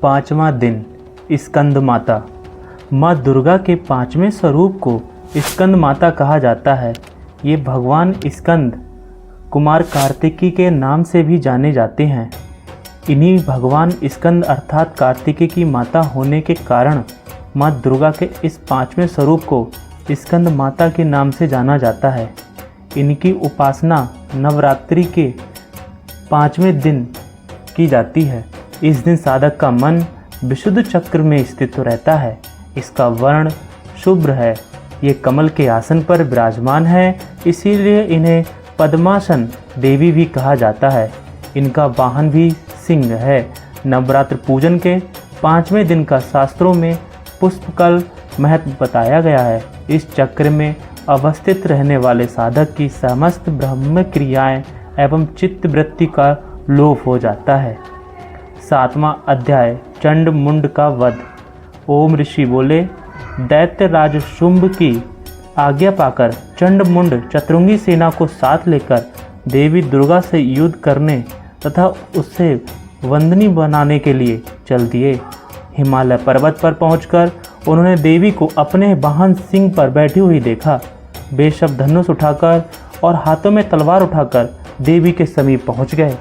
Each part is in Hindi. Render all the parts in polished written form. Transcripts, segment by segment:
पाँचवा दिन स्कंद माता। माँ दुर्गा के पाँचवें स्वरूप को स्कंद माता कहा जाता है। ये भगवान स्कंद कुमार कार्तिकी के नाम से भी जाने जाते हैं। इन्हीं भगवान स्कंद अर्थात कार्तिकी की माता होने के कारण माँ दुर्गा के इस पाँचवें स्वरूप को स्कंद माता के नाम से जाना जाता है। इनकी उपासना नवरात्रि के पाँचवें दिन की जाती है। इस दिन साधक का मन विशुद्ध चक्र में स्थित रहता है। इसका वर्ण शुभ्र है। ये कमल के आसन पर विराजमान है, इसीलिए इन्हें पद्मासन देवी भी कहा जाता है। इनका वाहन भी सिंह है। नवरात्र पूजन के पाँचवें दिन का शास्त्रों में पुष्पकल महत्व बताया गया है। इस चक्र में अवस्थित रहने वाले साधक की समस्त ब्रह्म क्रियाएं एवं चित्त वृत्ति का लोप हो जाता है। सातवां अध्याय चंड मुंड का वध। ओम ऋषि बोले, दैत्य राज शुंभ की आज्ञा पाकर चंड मुंड चतुरंगी सेना को साथ लेकर देवी दुर्गा से युद्ध करने तथा उससे वंदनी बनाने के लिए चल दिए। हिमालय पर्वत पर पहुंचकर उन्होंने देवी को अपने वाहन सिंह पर बैठी हुई देखा। बेशब धनुष उठाकर और हाथों में तलवार उठाकर देवी के समीप पहुंच गए।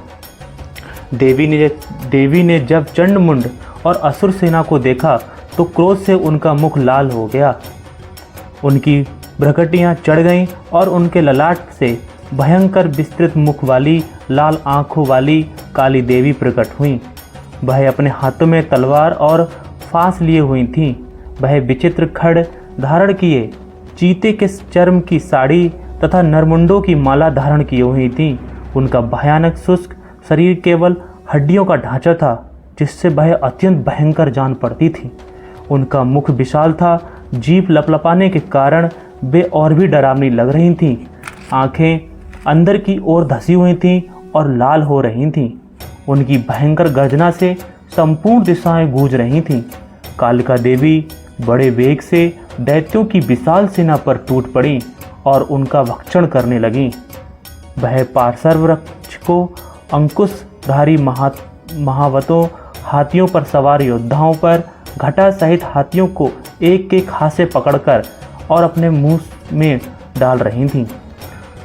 देवी ने जब चंडमुंड और असुर सेना को देखा तो क्रोध से उनका मुख लाल हो गया। उनकी भ्रकटियाँ चढ़ गईं और उनके ललाट से भयंकर विस्तृत मुख वाली लाल आँखों वाली काली देवी प्रकट हुईं। वह अपने हाथों में तलवार और फांस लिए हुई थीं। वह विचित्र खड़ धारण किए चीते के चर्म की साड़ी तथा नरमुंडों की माला धारण की हुई थी। उनका भयानक शुष्क शरीर केवल हड्डियों का ढांचा था, जिससे वह अत्यंत भयंकर जान पड़ती थी। उनका मुख विशाल था। जीभ लपलपाने के कारण वे और भी डरावनी लग रही थीं। आंखें अंदर की ओर धसी हुई थीं और लाल हो रही थीं। उनकी भयंकर गर्जना से संपूर्ण दिशाएं गूंज रही थीं। कालिका देवी बड़े वेग से दैत्यों की विशाल सेना पर टूट पड़ी और उनका भक्षण करने लगीं। वह पार्श्व वृक्ष को अंकुशधारी महावतों हाथियों पर सवार योद्धाओं पर घटा सहित हाथियों को एक एक हाथ से पकड़कर और अपने मुंह में डाल रही थीं।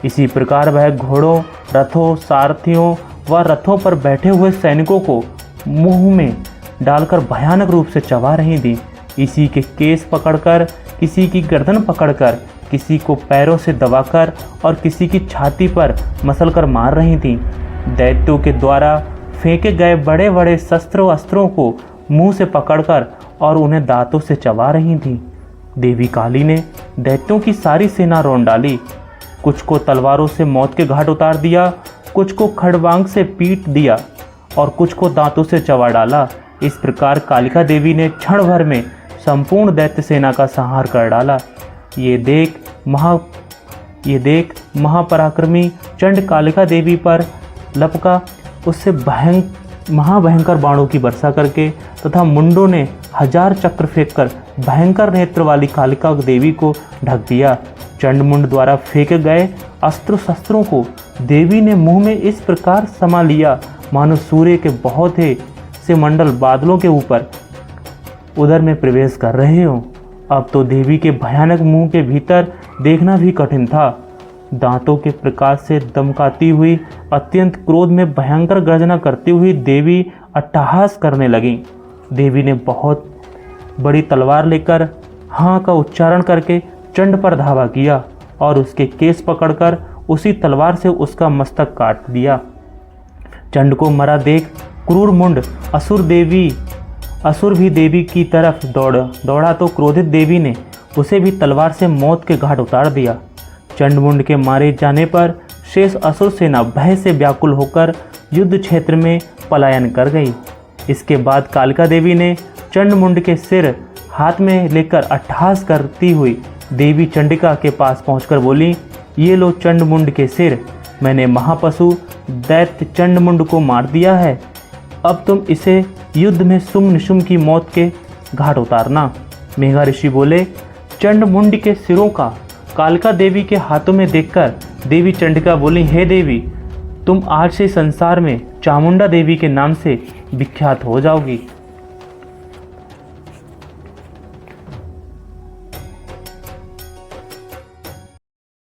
इसी प्रकार वह घोड़ों, रथों, सारथियों व रथों पर बैठे हुए सैनिकों को मुंह में डालकर भयानक रूप से चबा रही थीं। किसी के केस पकड़कर, किसी की गर्दन पकड़कर, किसी को पैरों से दबाकर और किसी की छाती पर मसलकर मार रही थीं। दैत्यों के द्वारा फेंके गए बड़े बड़े शस्त्रों अस्त्रों को मुंह से पकड़कर और उन्हें दांतों से चबा रही थीं। देवी काली ने दैत्यों की सारी सेना रौंद डाली। कुछ को तलवारों से मौत के घाट उतार दिया, कुछ को खड़बांग से पीट दिया और कुछ को दांतों से चबा डाला। इस प्रकार कालिका देवी ने क्षण भर में संपूर्ण दैत्य सेना का संहार कर डाला। ये देख महापराक्रमी चंड कालिका देवी पर लपका। उससे महाभयंकर बाणों की वर्षा करके तथा मुंडों ने 1000 चक्र फेंककर भयंकर नेत्र वाली कालिका देवी को ढक दिया। चंडमुंड द्वारा फेंके गए अस्त्र शस्त्रों को देवी ने मुंह में इस प्रकार समा लिया मानो सूर्य के बहुत से मंडल बादलों के ऊपर उदर में प्रवेश कर रहे हों। अब तो देवी के भयानक मुंह के भीतर देखना भी कठिन था। दांतों के प्रकाश से दमकाती हुई अत्यंत क्रोध में भयंकर गर्जना करती हुई देवी अट्टहास करने लगी। देवी ने बहुत बड़ी तलवार लेकर हाँ का उच्चारण करके चंड पर धावा किया और उसके केस पकड़कर उसी तलवार से उसका मस्तक काट दिया। चंड को मरा देख क्रूर मुंड असुर भी देवी की तरफ दौड़ा तो क्रोधित देवी ने उसे भी तलवार से मौत के घाट उतार दिया। चंडमुंड के मारे जाने पर शेष असुर सेना भय से व्याकुल होकर युद्ध क्षेत्र में पलायन कर गई। इसके बाद कालिका देवी ने चंडमुंड के सिर हाथ में लेकर अट्टहास करती हुई देवी चंडिका के पास पहुंचकर बोली, ये लो चंडमुंड के सिर। मैंने महापशु दैत्य चंडमुंड को मार दिया है। अब तुम इसे युद्ध में शुंभ निशुंभ की मौत के घाट उतारना। मेघा ऋषि बोले, चंडमुंड के सिरों का कालिका देवी के हाथों में देखकर देवी चंडिका बोली, हे देवी, तुम आज से संसार में चामुंडा देवी के नाम से विख्यात हो जाओगी।